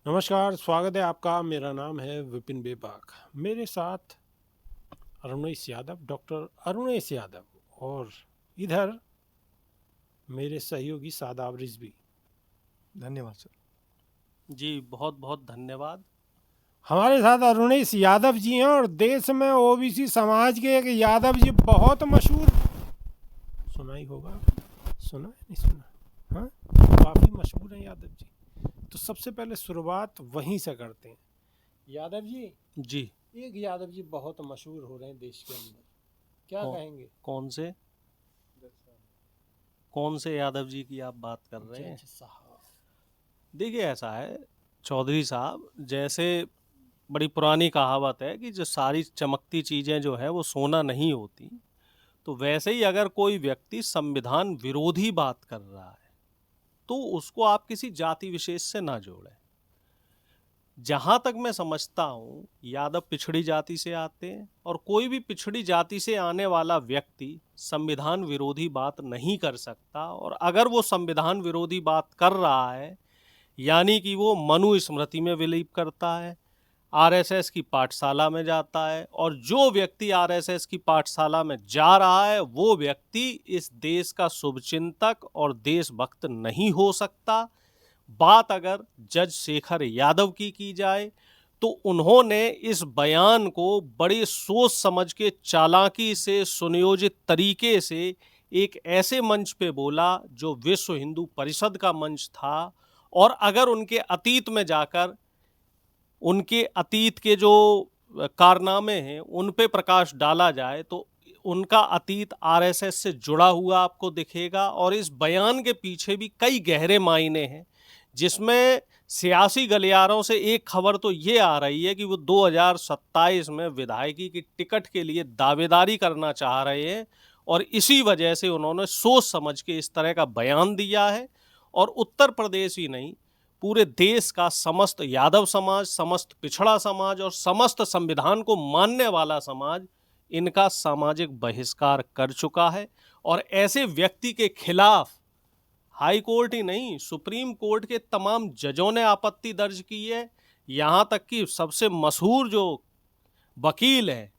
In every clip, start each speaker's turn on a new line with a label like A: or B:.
A: नमस्कार, स्वागत है आपका। मेरा नाम है विपिन बेबाक। मेरे साथ अरुणेश यादव, डॉक्टर अरुणेश यादव, और इधर मेरे सहयोगी शादाब रिजवी।
B: धन्यवाद सर।
C: जी, बहुत बहुत धन्यवाद।
A: हमारे साथ अरुणेश यादव जी हैं और देश में ओबीसी समाज के एक यादव जी बहुत मशहूर, सुना ही होगा, सुना है नहीं सुना? हाँ, काफ़ी मशहूर हैं यादव जी। तो सबसे पहले शुरुआत वहीं से करते हैं। यादव जी,
C: जी,
A: एक यादव जी बहुत मशहूर हो रहे हैं देश के अंदर, क्या कहेंगे?
C: कौन से यादव जी की आप बात कर रहे हैं?
A: जज साहब।
C: देखिए, ऐसा है चौधरी साहब, जैसे बड़ी पुरानी कहावत है कि जो सारी चमकती चीज़ें जो है वो सोना नहीं होती, तो वैसे ही अगर कोई व्यक्ति संविधान विरोधी बात कर रहा है तो उसको आप किसी जाति विशेष से ना जोड़ें। जहाँ तक मैं समझता हूँ, यादव पिछड़ी जाति से आते हैं और कोई भी पिछड़ी जाति से आने वाला व्यक्ति संविधान विरोधी बात नहीं कर सकता, और अगर वो संविधान विरोधी बात कर रहा है यानी कि वो मनुस्मृति में बिलीव करता है, आरएसएस की पाठशाला में जाता है, और जो व्यक्ति आरएसएस की पाठशाला में जा रहा है वो व्यक्ति इस देश का शुभचिंतक और देशभक्त नहीं हो सकता। बात अगर जज शेखर यादव की जाए तो उन्होंने इस बयान को बड़े सोच समझ के, चालाकी से, सुनियोजित तरीके से एक ऐसे मंच पे बोला जो विश्व हिंदू परिषद का मंच था, और अगर उनके अतीत में जाकर उनके अतीत के जो कारनामे हैं उन पे प्रकाश डाला जाए तो उनका अतीत आरएसएस से जुड़ा हुआ आपको दिखेगा। और इस बयान के पीछे भी कई गहरे मायने हैं, जिसमें सियासी गलियारों से एक खबर तो ये आ रही है कि वो 2027 में विधायकी की टिकट के लिए दावेदारी करना चाह रहे हैं, और इसी वजह से उन्होंने सोच समझ के इस तरह का बयान दिया है। और उत्तर प्रदेश ही नहीं, पूरे देश का समस्त यादव समाज, समस्त पिछड़ा समाज और समस्त संविधान को मानने वाला समाज इनका सामाजिक बहिष्कार कर चुका है। और ऐसे व्यक्ति के खिलाफ हाई कोर्ट ही नहीं, सुप्रीम कोर्ट के तमाम जजों ने आपत्ति दर्ज की है। यहाँ तक कि सबसे मशहूर जो वकील हैं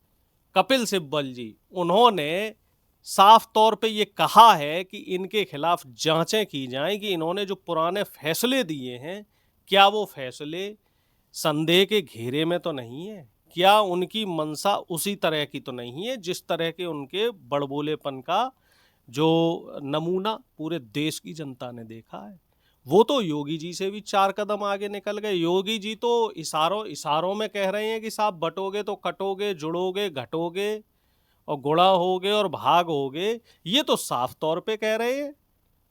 C: कपिल सिब्बल जी, उन्होंने साफ तौर पे ये कहा है कि इनके खिलाफ जांचें की जाएं कि इन्होंने जो पुराने फैसले दिए हैं क्या वो फैसले संदेह के घेरे में तो नहीं है, क्या उनकी मंशा उसी तरह की तो नहीं है जिस तरह के उनके बड़बोलेपन का जो नमूना पूरे देश की जनता ने देखा है। वो तो योगी जी से भी 4 कदम आगे निकल गए। योगी जी तो इशारों में कह रहे हैं कि साहब बटोगे तो कटोगे, जुड़ोगे घटोगे, और गुणा होगे और भाग होगे। ये तो साफ तौर पे कह रहे हैं,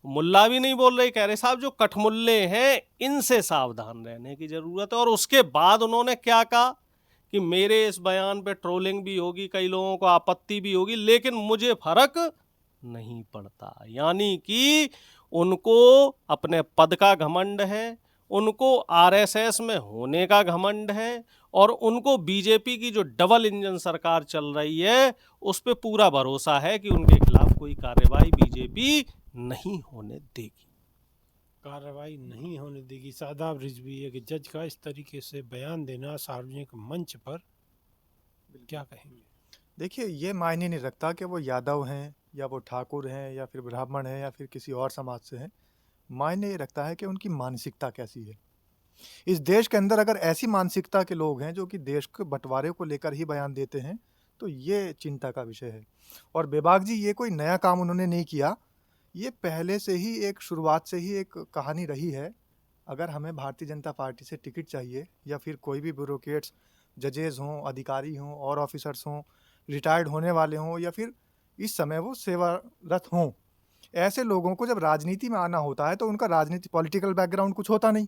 C: मुल्ला भी नहीं बोल रहे, कह रहे साहब जो कठमुल्ले हैं इनसे सावधान रहने की जरूरत है। और उसके बाद उन्होंने क्या कहा कि मेरे इस बयान पे ट्रोलिंग भी होगी, कई लोगों को आपत्ति भी होगी, लेकिन मुझे फर्क नहीं पड़ता। यानी कि उनको अपने पद का घमंड है, उनको आरएसएस में होने का घमंड है, और उनको बीजेपी की जो डबल इंजन सरकार चल रही है उस पे पूरा भरोसा है कि उनके खिलाफ कोई कार्रवाई बीजेपी नहीं होने देगी।
A: कार्रवाई नहीं होने देगी। शादाब रिजवी, एक जज का इस तरीके से बयान देना सार्वजनिक मंच पर, क्या कहेंगे?
B: देखिए, ये मायने नहीं रखता कि वो यादव हैं या वो ठाकुर हैं या फिर ब्राह्मण हैं या फिर किसी और समाज से हैं। मायने ये रखता है कि उनकी मानसिकता कैसी है। इस देश के अंदर अगर ऐसी मानसिकता के लोग हैं जो कि देश के बंटवारे को लेकर ही बयान देते हैं, तो ये चिंता का विषय है। और बेबाक जी, ये कोई नया काम उन्होंने नहीं किया, ये पहले से ही एक शुरुआत से ही एक कहानी रही है। अगर हमें भारतीय जनता पार्टी से टिकट चाहिए या फिर कोई भी ब्यूरोक्रेट्स, जजेस हों, अधिकारी हों और ऑफिसर्स हों, रिटायर्ड होने वाले हों या फिर इस समय वो सेवारत हों, ऐसे लोगों को जब राजनीति में आना होता है तो उनका राजनीति पॉलिटिकल बैकग्राउंड कुछ होता नहीं,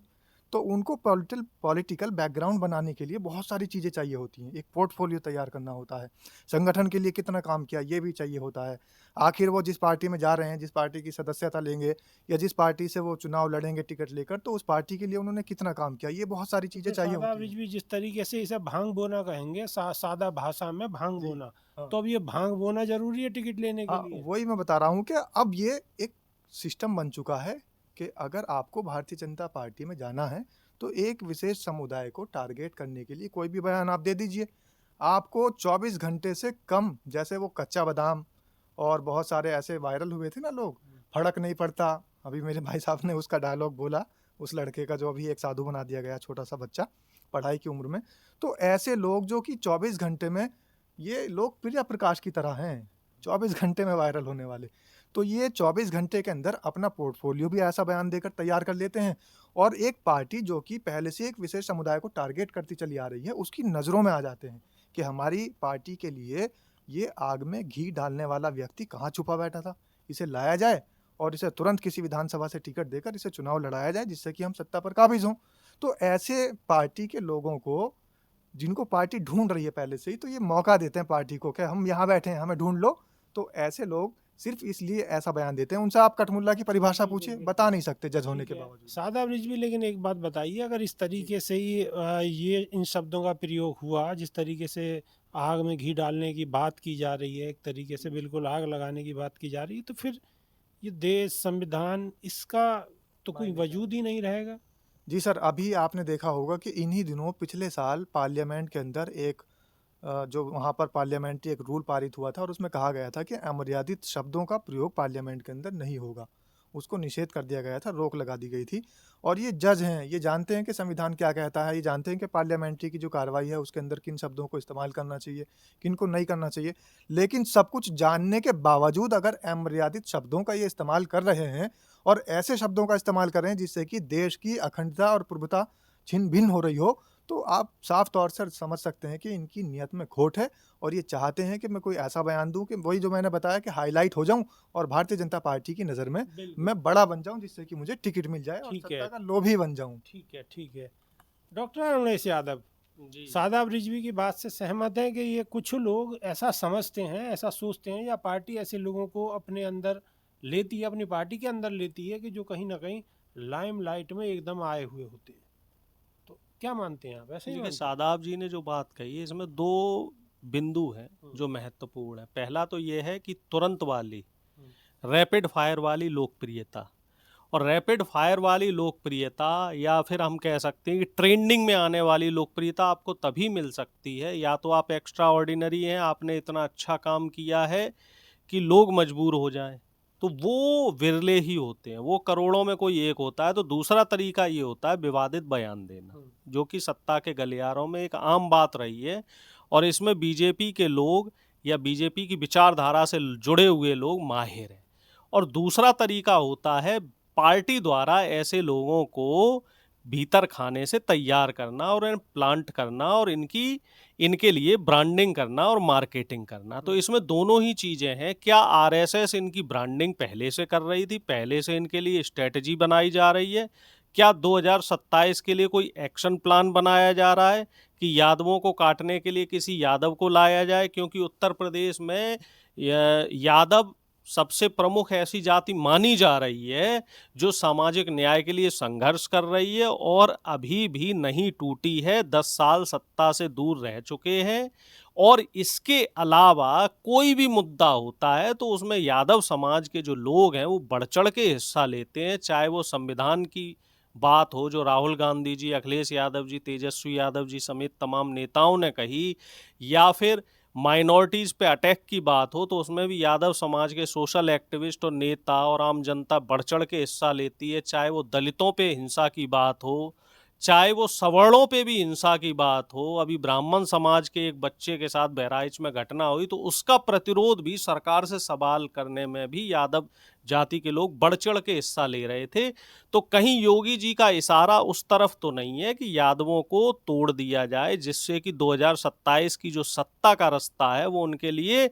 B: तो उनको पॉलिटिकल बैकग्राउंड बनाने के लिए बहुत सारी चीज़ें चाहिए होती हैं। एक पोर्टफोलियो तैयार करना होता है, संगठन के लिए कितना काम किया ये भी चाहिए होता है। आखिर वो जिस पार्टी में जा रहे हैं, जिस पार्टी की सदस्यता लेंगे या जिस पार्टी से वो चुनाव लड़ेंगे टिकट लेकर, तो उस पार्टी के लिए उन्होंने कितना काम किया, ये बहुत सारी चीज़ें चाहिए
A: शादाब
B: होती हैं।
A: रिजवी, जिस तरीके से इसे भांग बोना कहेंगे, सादा भाषा में भांग
B: जी,
A: बोना,
B: हाँ।
A: तो अब ये भांग बोना जरूरी है टिकट लेने के
B: हाँ,
A: लिए?
B: वही मैं बता रहा हूँ कि अब ये एक सिस्टम बन चुका है कि अगर आपको भारतीय जनता पार्टी में जाना है तो एक विशेष समुदाय को टारगेट करने के लिए कोई भी बयान आप दे दीजिए, आपको 24 घंटे से कम, जैसे वो कच्चा बादाम और बहुत सारे ऐसे वायरल हुए थे ना लोग, फर्क नहीं पड़ता। अभी मेरे भाई साहब ने उसका डायलॉग बोला, उस लड़के का जो अभी एक साधु बना दिया गया, छोटा सा बच्चा पढ़ाई की उम्र में। तो ऐसे लोग जो कि 24 घंटे में, ये लोग प्रिया प्रकाश की तरह हैं, 24 घंटे में वायरल होने वाले। तो ये 24 घंटे के अंदर अपना पोर्टफोलियो भी ऐसा बयान देकर तैयार कर लेते हैं, और एक पार्टी जो कि पहले से एक विशेष समुदाय को टारगेट करती चली आ रही है, उसकी नज़रों में आ जाते हैं कि हमारी पार्टी के लिए ये आग में घी डालने वाला व्यक्ति कहाँ छुपा बैठा था, इसे लाया जाए और इसे तुरंत किसी विधानसभा से टिकट देकर इसे चुनाव लड़ाया जाए, जिससे कि हम सत्ता पर काबिज हों। तो ऐसे पार्टी के लोगों को, जिनको पार्टी ढूंढ रही है पहले से ही, तो ये मौका देते हैं पार्टी को कि हम यहाँ बैठे हैं, हमें ढूंढ लो। तो ऐसे लोग सिर्फ इसलिए ऐसा बयान देते हैं। उनसे आप कठमुल्ला की परिभाषा पूछिए, बता नहीं सकते जज होने के बावजूद।
A: सादाब रिजवी, लेकिन एक बात बताइए, अगर इस तरीके से ही ये इन शब्दों का प्रयोग हुआ, जिस तरीके से आग में घी डालने की बात की जा रही है, एक तरीके से बिल्कुल आग लगाने की बात की जा रही है, तो फिर ये देश, संविधान, इसका तो कोई वजूद ही नहीं रहेगा।
B: जी सर, अभी आपने देखा होगा कि इन्हीं दिनों पिछले साल पार्लियामेंट के अंदर एक जो वहाँ पर पार्लियामेंट्री एक रूल पारित हुआ था, और उसमें कहा गया था कि अमर्यादित शब्दों का प्रयोग पार्लियामेंट के अंदर नहीं होगा। उसको निषेध कर दिया गया था, रोक लगा दी गई थी। और ये जज हैं, ये जानते हैं कि संविधान क्या कहता है, ये जानते हैं कि पार्लियामेंट्री की जो कार्रवाई है उसके अंदर किन शब्दों को इस्तेमाल करना चाहिए, किन को नहीं करना चाहिए। लेकिन सब कुछ जानने के बावजूद अगर अमर्यादित शब्दों का ये इस्तेमाल कर रहे हैं, और ऐसे शब्दों का इस्तेमाल कर रहे हैं जिससे कि देश की अखंडता और प्रभुता छिन भिन्न हो रही हो, तो आप साफ तौर से समझ सकते हैं कि इनकी नीयत में खोट है, और ये चाहते हैं कि मैं कोई ऐसा बयान दूं कि वही जो मैंने बताया कि हाईलाइट हो जाऊं और भारतीय जनता पार्टी की नज़र में मैं बड़ा बन जाऊं, जिससे कि मुझे टिकट मिल जाए और
A: ठीक है।
B: सत्ता का लोभी बन जाऊं।
A: ठीक है। डॉक्टर अरुणेश यादव, सादाब रिजवी की बात से सहमत हैं कि ये कुछ लोग ऐसा समझते हैं, ऐसा सोचते हैं, या पार्टी ऐसे लोगों को अपने अंदर लेती है, अपनी पार्टी के अंदर लेती है कि जो कहीं ना कहीं लाइमलाइट में एकदम आए हुए होते हैं, तो क्या मानते हैं आप? ऐसे ही
C: देखिए,
A: मानते हैं?
C: सादाब जी ने जो बात कही है, इसमें दो बिंदु हैं जो महत्वपूर्ण है। पहला तो ये है कि तुरंत वाली, रैपिड फायर वाली लोकप्रियता, और रैपिड फायर वाली लोकप्रियता, या फिर हम कह सकते हैं कि ट्रेंडिंग में आने वाली लोकप्रियता आपको तभी मिल सकती है, या तो आप एक्स्ट्रा ऑर्डिनरी हैं, आपने इतना अच्छा काम किया है कि लोग मजबूर हो जाएं, तो वो विरले ही होते हैं, वो करोड़ों में कोई एक होता है। तो दूसरा तरीका ये होता है विवादित बयान देना, जो कि सत्ता के गलियारों में एक आम बात रही है, और इसमें बीजेपी के लोग या बीजेपी की विचारधारा से जुड़े हुए लोग माहिर हैं। और दूसरा तरीका होता है पार्टी द्वारा ऐसे लोगों को भीतर खाने से तैयार करना और इन्हें प्लांट करना और इनके लिए ब्रांडिंग करना और मार्केटिंग करना। तो इसमें दोनों ही चीज़ें हैं। क्या आरएसएस इनकी ब्रांडिंग पहले से कर रही थी, पहले से इनके लिए स्ट्रेटजी बनाई जा रही है? क्या 2027 के लिए कोई एक्शन प्लान बनाया जा रहा है कि यादवों को काटने के लिए किसी यादव को लाया जाए? क्योंकि उत्तर प्रदेश में यादव सबसे प्रमुख ऐसी जाति मानी जा रही है जो सामाजिक न्याय के लिए संघर्ष कर रही है और अभी भी नहीं टूटी है। 10 साल सत्ता से दूर रह चुके हैं, और इसके अलावा कोई भी मुद्दा होता है तो उसमें यादव समाज के जो लोग हैं वो बढ़ चढ़ के हिस्सा लेते हैं, चाहे वो संविधान की बात हो जो राहुल गांधी जी, अखिलेश यादव जी, तेजस्वी यादव जी समेत तमाम नेताओं ने कही, या फिर माइनॉरिटीज़ पे अटैक की बात हो तो उसमें भी यादव समाज के सोशल एक्टिविस्ट और नेता और आम जनता बढ़ चढ़ के हिस्सा लेती है। चाहे वो दलितों पे हिंसा की बात हो, चाहे वो सवर्णों पे भी हिंसा की बात हो। अभी ब्राह्मण समाज के एक बच्चे के साथ बहराइच में घटना हुई तो उसका प्रतिरोध भी सरकार से सवाल करने में भी यादव जाति के लोग बढ़ चढ़ के हिस्सा ले रहे थे। तो कहीं योगी जी का इशारा उस तरफ तो नहीं है कि यादवों को तोड़ दिया जाए, जिससे कि 2027 की जो सत्ता का रास्ता है वो उनके लिए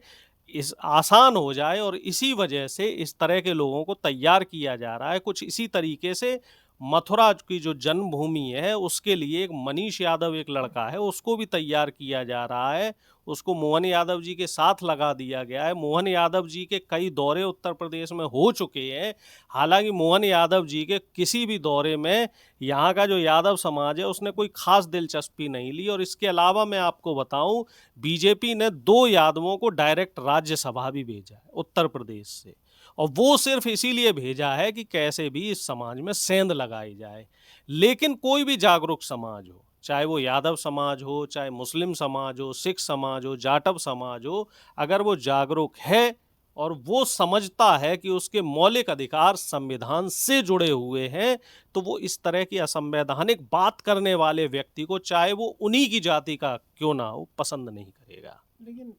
C: इस आसान हो जाए, और इसी वजह से इस तरह के लोगों को तैयार किया जा रहा है। कुछ इसी तरीके से मथुरा की जो जन्मभूमि है उसके लिए एक मनीष यादव एक लड़का है, उसको भी तैयार किया जा रहा है। उसको मोहन यादव जी के साथ लगा दिया गया है। मोहन यादव जी के कई दौरे उत्तर प्रदेश में हो चुके हैं। हालांकि मोहन यादव जी के किसी भी दौरे में यहाँ का जो यादव समाज है उसने कोई खास दिलचस्पी नहीं ली। और इसके अलावा मैं आपको बताऊं, बीजेपी ने 2 यादवों को डायरेक्ट राज्यसभा भी भेजा है उत्तर प्रदेश से, और वो सिर्फ इसीलिए भेजा है कि कैसे भी इस समाज में सेंध लगाई जाए। लेकिन कोई भी जागरूक समाज हो, चाहे वो यादव समाज हो, चाहे मुस्लिम समाज हो, सिख समाज हो, जाटव समाज हो, अगर वो जागरूक है और वो समझता है कि उसके मौलिक अधिकार संविधान से जुड़े हुए हैं, तो वो इस तरह की असंवैधानिक बात करने वाले व्यक्ति को, चाहे वो उन्हीं की जाति का क्यों ना हो, पसंद नहीं करेगा।
A: लेकिन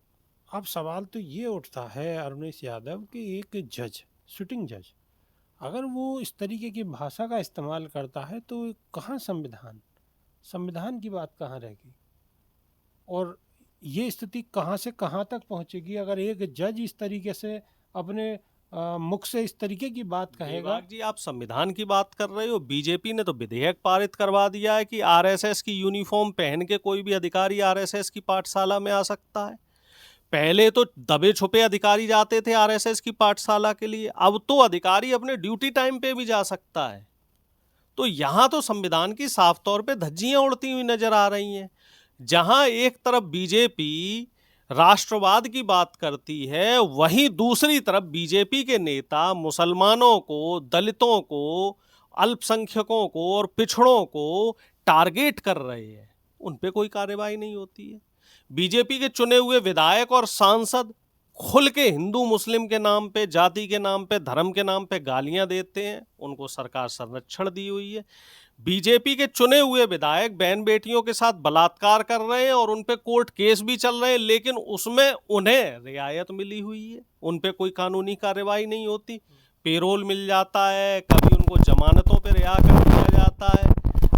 A: अब सवाल तो ये उठता है अरुणेश यादव कि एक जज, सिटिंग जज, अगर वो इस तरीके की भाषा का इस्तेमाल करता है तो कहाँ संविधान, संविधान की बात कहाँ रहेगी? और ये स्थिति कहाँ से कहाँ तक पहुँचेगी अगर एक जज इस तरीके से अपने मुख से इस तरीके की बात कहेगा?
C: बेबाक जी, आप संविधान की बात कर रहे हो, बीजेपी ने तो विधेयक पारित करवा दिया है कि आरएसएस की यूनिफॉर्म पहन के कोई भी अधिकारी आरएसएस की पाठशाला में आ सकता है। पहले तो दबे छुपे अधिकारी जाते थे आरएसएस की पाठशाला के लिए, अब तो अधिकारी अपने ड्यूटी टाइम पे भी जा सकता है। तो यहाँ तो संविधान की साफ तौर पे धज्जियां उड़ती हुई नजर आ रही हैं। जहां एक तरफ बीजेपी राष्ट्रवाद की बात करती है, वहीं दूसरी तरफ बीजेपी के नेता मुसलमानों को, दलितों को, अल्पसंख्यकों को और पिछड़ों को टारगेट कर रहे हैं। उन पे कोई कार्रवाई नहीं होती है। बीजेपी के चुने हुए विधायक और सांसद खुल के हिंदू मुस्लिम के नाम पे, जाति के नाम पे, धर्म के नाम पे गालियां देते हैं। उनको सरकार संरक्षण दी हुई है। बीजेपी के चुने हुए विधायक बहन बेटियों के साथ बलात्कार कर रहे हैं और उन पे कोर्ट केस भी चल रहे हैं, लेकिन उसमें उन्हें रियायत मिली हुई है। उन पे कोई कानूनी कार्रवाई नहीं होती। पेरोल मिल जाता है, कभी उनको जमानतों पे रिहा कर दिया जाता है।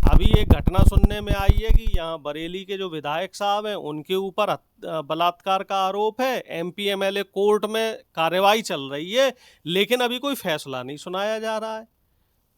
C: अभी एक घटना सुनने में आई है कि यहाँ बरेली के जो विधायक साहब हैं, उनके ऊपर बलात्कार का आरोप है। एमपी एमएलए कोर्ट में कार्रवाई चल रही है, लेकिन अभी कोई फैसला नहीं सुनाया जा रहा है।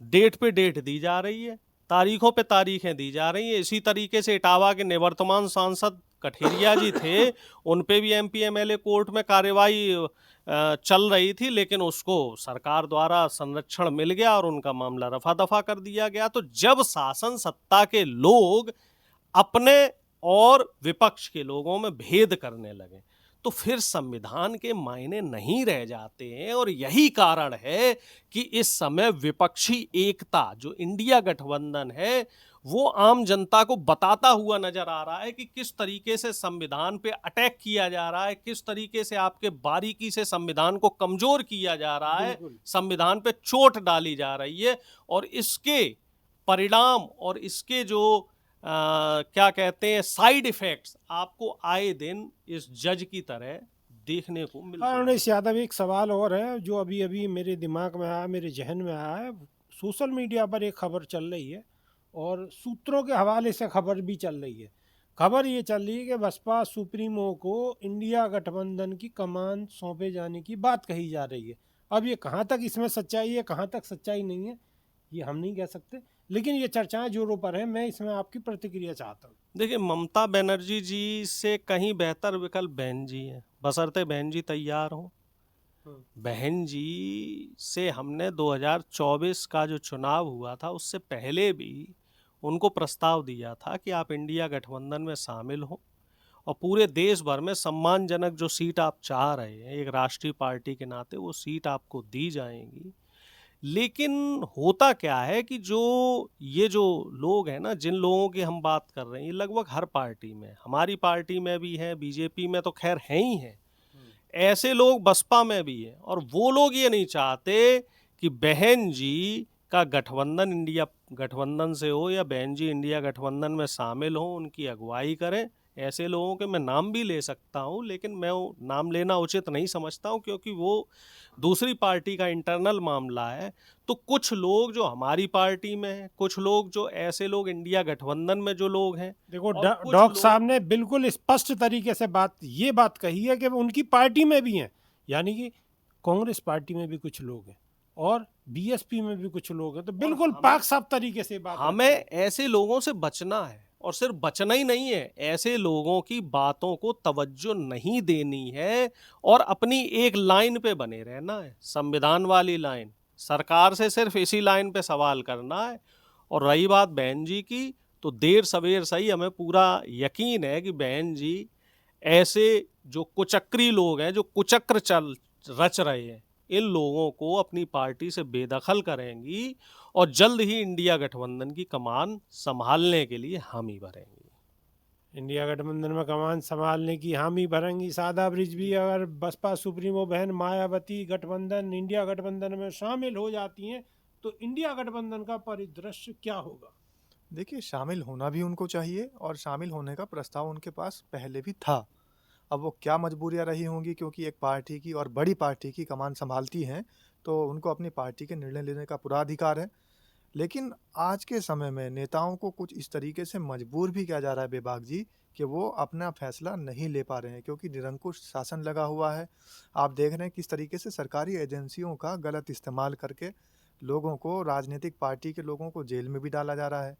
C: डेट पे डेट दी जा रही है, तारीखों पे तारीखें दी जा रही हैं। इसी तरीके से इटावा के निवर्तमान सांसद कठेरिया जी थे, उन पे भी एमपी एमएलए कोर्ट में कार्रवाई चल रही थी, लेकिन उसको सरकार द्वारा संरक्षण मिल गया और उनका मामला रफा दफा कर दिया गया। तो जब शासन सत्ता के लोग अपने और विपक्ष के लोगों में भेद करने लगे, तो फिर संविधान के मायने नहीं रह जाते हैं। और यही कारण है कि इस समय विपक्षी एकता जो इंडिया गठबंधन है, वो आम जनता को बताता हुआ नजर आ रहा है कि किस तरीके से संविधान पे अटैक किया जा रहा है, किस तरीके से आपके बारीकी से संविधान को कमजोर किया जा रहा है, संविधान पे चोट डाली जा रही है। और इसके परिणाम और इसके जो क्या कहते हैं साइड इफेक्ट्स आपको आए दिन इस जज की तरह देखने को मिलते हैं।
A: अरुणेश यादव, एक सवाल और है जो अभी अभी मेरे दिमाग में आया, मेरे जहन में आया है। सोशल मीडिया पर एक खबर चल रही है और सूत्रों के हवाले से खबर भी चल रही है। खबर ये चल रही है कि बसपा सुप्रीमो को इंडिया गठबंधन की कमान सौंपे जाने की बात कही जा रही है। अब ये कहाँ तक इसमें सच्चाई है, कहाँ तक सच्चाई नहीं है, ये हम नहीं कह सकते, लेकिन ये चर्चाएं जोरों पर है। मैं इसमें आपकी प्रतिक्रिया चाहता हूँ।
C: देखिए, ममता बनर्जी जी से कहीं बेहतर विकल्प बहन जी हैं, बशर्ते बहन जी तैयार हों। बहन जी से हमने 2024 का जो चुनाव हुआ था, उससे पहले भी उनको प्रस्ताव दिया था कि आप इंडिया गठबंधन में शामिल हों और पूरे देश भर में सम्मानजनक जो सीट आप चाह रहे हैं, एक राष्ट्रीय पार्टी के नाते वो सीट आपको दी जाएंगी। लेकिन होता क्या है कि ये जो लोग हैं ना, जिन लोगों की हम बात कर रहे हैं, ये लगभग हर पार्टी में, हमारी पार्टी में भी हैं, बीजेपी में तो खैर हैं ही हैं, ऐसे लोग बसपा में भी हैं। और वो लोग ये नहीं चाहते कि बहन जी का गठबंधन इंडिया गठबंधन से हो या बहन जी इंडिया गठबंधन में शामिल हो, उनकी अगुवाई करें। ऐसे लोगों के मैं नाम भी ले सकता हूं, लेकिन मैं वो नाम लेना उचित नहीं समझता हूं, क्योंकि वो दूसरी पार्टी का इंटरनल मामला है। तो कुछ लोग जो हमारी पार्टी में हैं, कुछ लोग जो ऐसे लोग इंडिया गठबंधन में जो लोग हैं,
A: देखो, डॉक्टर साहब ने बिल्कुल स्पष्ट तरीके से ये बात कही है कि वो उनकी पार्टी में भी हैं, यानी कि कांग्रेस पार्टी में भी कुछ लोग हैं और बीएसपी में भी कुछ लोग हैं। तो बिल्कुल पाक साफ तरीके से बात,
C: हमें ऐसे लोगों से बचना है। और सिर्फ बचना ही नहीं है, ऐसे लोगों की बातों को तवज्जो नहीं देनी है और अपनी एक लाइन पे बने रहना है, संविधान वाली लाइन। सरकार से सिर्फ इसी लाइन पे सवाल करना है। और रही बात बहन जी की, तो देर सवेर सही हमें पूरा यकीन है कि बहन जी ऐसे जो कुचक्री लोग हैं, जो कुचक्र रच रहे हैं, इन लोगों को अपनी पार्टी से बेदखल करेंगी और जल्द ही इंडिया गठबंधन की कमान संभालने के लिए हामी भरेंगी।
A: इंडिया गठबंधन में कमान संभालने की हामी भरेंगी। शादाब रिजवी अगर बसपा सुप्रीमो बहन मायावती गठबंधन इंडिया गठबंधन में शामिल हो जाती हैं तो इंडिया गठबंधन का परिदृश्य क्या होगा?
B: देखिए, शामिल होना भी उनको चाहिए और शामिल होने का प्रस्ताव उनके पास पहले भी था। अब वो क्या मजबूरियां रही होंगी, क्योंकि एक पार्टी की और बड़ी पार्टी की कमान संभालती हैं, तो उनको अपनी पार्टी के निर्णय लेने का पूरा अधिकार है। लेकिन आज के समय में नेताओं को कुछ इस तरीके से मजबूर भी किया जा रहा है बेबाक जी, कि वो अपना फैसला नहीं ले पा रहे हैं, क्योंकि निरंकुश शासन लगा हुआ है। आप देख रहे हैं किस तरीके से सरकारी एजेंसियों का गलत इस्तेमाल करके लोगों को, राजनीतिक पार्टी के लोगों को जेल में भी डाला जा रहा है।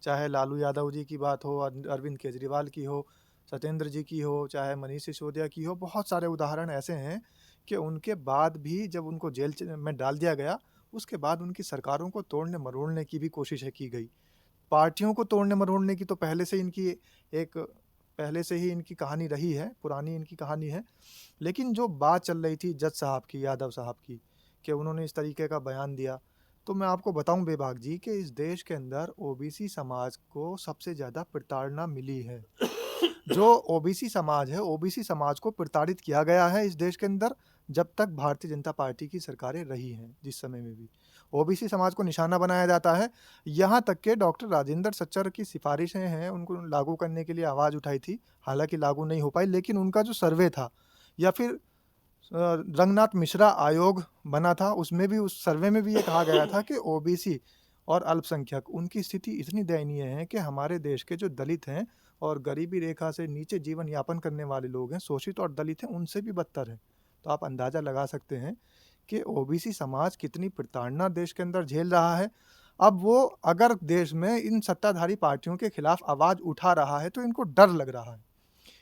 B: चाहे लालू यादव जी की बात हो, अरविंद केजरीवाल की हो, सत्येंद्र जी की हो, चाहे मनीष सिसोदिया की हो, बहुत सारे उदाहरण ऐसे हैं कि उनके बाद भी जब उनको जेल में डाल दिया गया, उसके बाद उनकी सरकारों को तोड़ने मरोड़ने की भी कोशिशें की गई। पार्टियों को तोड़ने मरोड़ने की तो पहले से ही इनकी कहानी रही है, पुरानी इनकी कहानी है। लेकिन जो बात चल रही थी जज साहब की, यादव साहब की, कि उन्होंने इस तरीके का बयान दिया, तो मैं आपको बताऊं बेबाक जी कि इस देश के अंदर ओबीसी समाज को सबसे ज़्यादा प्रताड़ना मिली है। जो ओबीसी समाज है, ओबीसी समाज को प्रताड़ित किया गया है इस देश के अंदर, जब तक भारतीय जनता पार्टी की सरकारें रही हैं। जिस समय में भी ओबीसी समाज को निशाना बनाया जाता है। यहाँ तक कि डॉक्टर राजेंद्र सच्चर की सिफारिशें हैं, उनको लागू करने के लिए आवाज़ उठाई थी, हालांकि लागू नहीं हो पाई। लेकिन उनका जो सर्वे था, या फिर रंगनाथ मिश्रा आयोग बना था, उसमें भी, उस सर्वे में भी ये कहा गया था कि ओबीसी और अल्पसंख्यक, उनकी स्थिति इतनी दयनीय है कि हमारे देश के जो दलित हैं और गरीबी रेखा से नीचे जीवन यापन करने वाले लोग हैं, शोषित और दलित हैं, उनसे भी बदतर है। तो आप अंदाज़ा लगा सकते हैं कि ओबीसी समाज कितनी प्रताड़ना देश के अंदर झेल रहा है। अब वो अगर देश में इन सत्ताधारी पार्टियों के खिलाफ आवाज़ उठा रहा है तो इनको डर लग रहा है।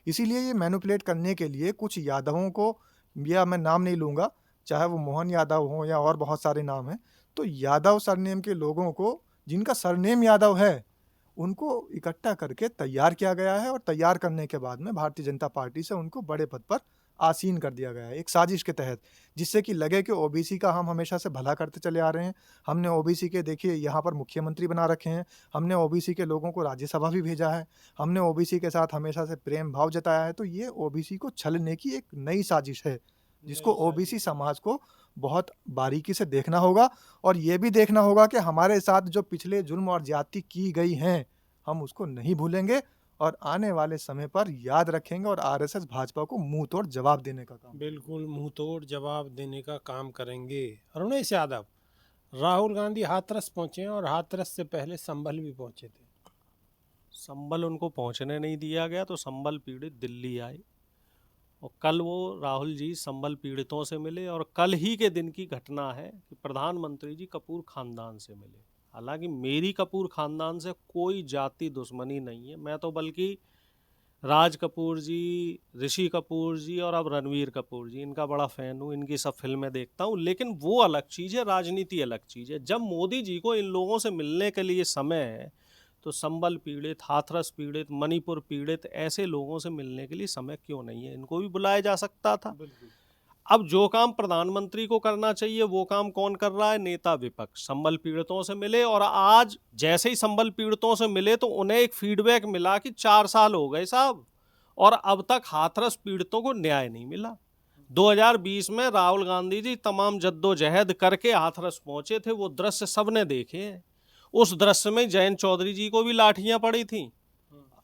B: इसीलिए ये मैनिपुलेट करने के लिए कुछ यादवों को, या मैं नाम नहीं लूँगा, चाहे वो मोहन यादव हों या और बहुत सारे नाम हैं, तो यादव सरनेम के लोगों को, जिनका सरनेम यादव है, उनको इकट्ठा करके तैयार किया गया है। और तैयार करने के बाद में भारतीय जनता पार्टी से उनको बड़े पद पर आसीन कर दिया गया है, एक साजिश के तहत, जिससे कि लगे कि ओबीसी का हम हमेशा से भला करते चले आ रहे हैं। हमने ओबीसी के, देखिए, यहाँ पर मुख्यमंत्री बना रखे हैं, हमने ओबीसी के लोगों को राज्यसभा भी भेजा है, हमने ओबीसी के साथ हमेशा से प्रेम भाव जताया है। तो ये ओबीसी को छलने की एक नई साजिश है, जिसको ओबीसी समाज को बहुत बारीकी से देखना होगा। और ये भी देखना होगा कि हमारे साथ जो पिछले जुल्म और ज्यादती की गई हैं, हम उसको नहीं भूलेंगे और आने वाले समय पर याद रखेंगे और आरएसएस भाजपा को मुंह तोड़ जवाब देने का काम।
A: बिल्कुल मुंह तोड़ जवाब देने का काम करेंगे। अरुणेश यादव, राहुल गांधी हाथरस पहुंचे हैं और हाथरस से पहले संभल भी पहुंचे थे।
C: संभल उनको पहुंचने नहीं दिया गया, तो संभल पीड़ित दिल्ली आए और कल वो राहुल जी संभल पीड़ितों से मिले। और कल ही के दिन की घटना है कि प्रधानमंत्री जी कपूर खानदान से मिले। हालांकि मेरी कपूर खानदान से कोई जाति दुश्मनी नहीं है, मैं तो बल्कि राज कपूर जी, ऋषि कपूर जी और अब रणवीर कपूर जी, इनका बड़ा फ़ैन हूँ, इनकी सब फिल्में देखता हूँ। लेकिन वो अलग चीज़ है, राजनीति अलग चीज़ है। जब मोदी जी को इन लोगों से मिलने के लिए समय है, तो संभल पीड़ित, हाथरस पीड़ित, मणिपुर पीड़ित, ऐसे लोगों से मिलने के लिए समय क्यों नहीं है? इनको भी बुलाया जा सकता था। अब जो काम प्रधानमंत्री को करना चाहिए वो काम कौन कर रहा है? नेता विपक्ष। संभल पीड़ितों से मिले और आज जैसे ही संभल पीड़ितों से मिले तो उन्हें एक फीडबैक मिला कि 4 साल हो गए साहब और अब तक हाथरस पीड़ितों को न्याय नहीं मिला। 2020 में राहुल गांधी जी तमाम जद्दोजहद करके हाथरस पहुंचे थे, वो दृश्य सबने देखे हैं। उस दृश्य में जयंत चौधरी जी को भी लाठियां पड़ी थी।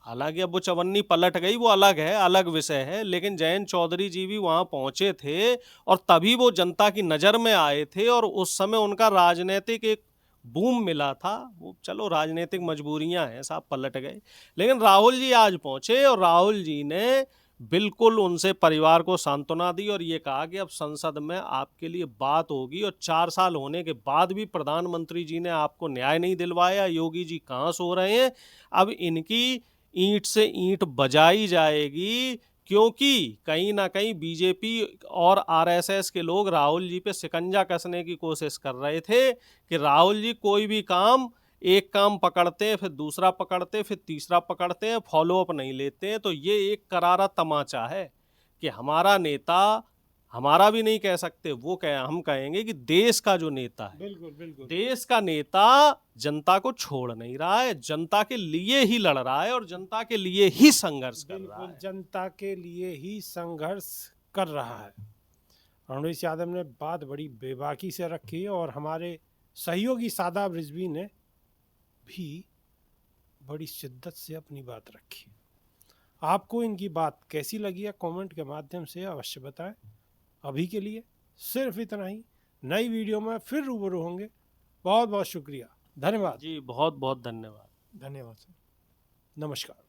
C: हालांकि अब वो चवन्नी पलट गई, वो अलग है, अलग विषय है, लेकिन जयंत चौधरी जी भी वहां पहुंचे थे और तभी वो जनता की नज़र में आए थे और उस समय उनका राजनीतिक एक बूम मिला था। वो चलो राजनीतिक मजबूरियां हैं साहब, पलट गए। लेकिन राहुल जी आज पहुंचे और राहुल जी ने बिल्कुल उनसे परिवार को सांत्वना दी और ये कहा कि अब संसद में आपके लिए बात होगी। और 4 साल होने के बाद भी प्रधानमंत्री जी ने आपको न्याय नहीं दिलवाया। योगी जी कहाँ सो रहे हैं? अब इनकी ईंट से ईंट बजाई जाएगी, क्योंकि कहीं ना कहीं बीजेपी और आरएसएस के लोग राहुल जी पे शिकंजा कसने की कोशिश कर रहे थे कि राहुल जी कोई भी काम, एक काम पकड़ते हैं, फिर दूसरा पकड़ते हैं, फिर तीसरा पकड़ते हैं, फॉलोअप नहीं लेते हैं। तो ये एक करारा तमाचा है कि हमारा नेता हमारा भी नहीं कह सकते, वो हम कहेंगे कि देश का जो नेता है,
A: बिल्कुल बिल्कुल
C: देश का नेता जनता को छोड़ नहीं रहा है, जनता के लिए ही लड़ रहा है और जनता के लिए ही संघर्ष कर रहा
A: बिल्कुल
C: है।
A: जनता के लिए ही संघर्ष कर रहा है। रणवीर यादव ने बात बड़ी बेबाकी से रखी और हमारे सहयोगी शादाब रिजवी ने भी बड़ी शिद्दत से अपनी बात रखी। आपको इनकी बात कैसी लगी है कमेंट के माध्यम से अवश्य बताएं। अभी के लिए सिर्फ इतना ही, नई वीडियो में फिर रूबरू होंगे। बहुत बहुत शुक्रिया, धन्यवाद
C: जी, बहुत बहुत धन्यवाद।
B: धन्यवाद सर।
A: नमस्कार।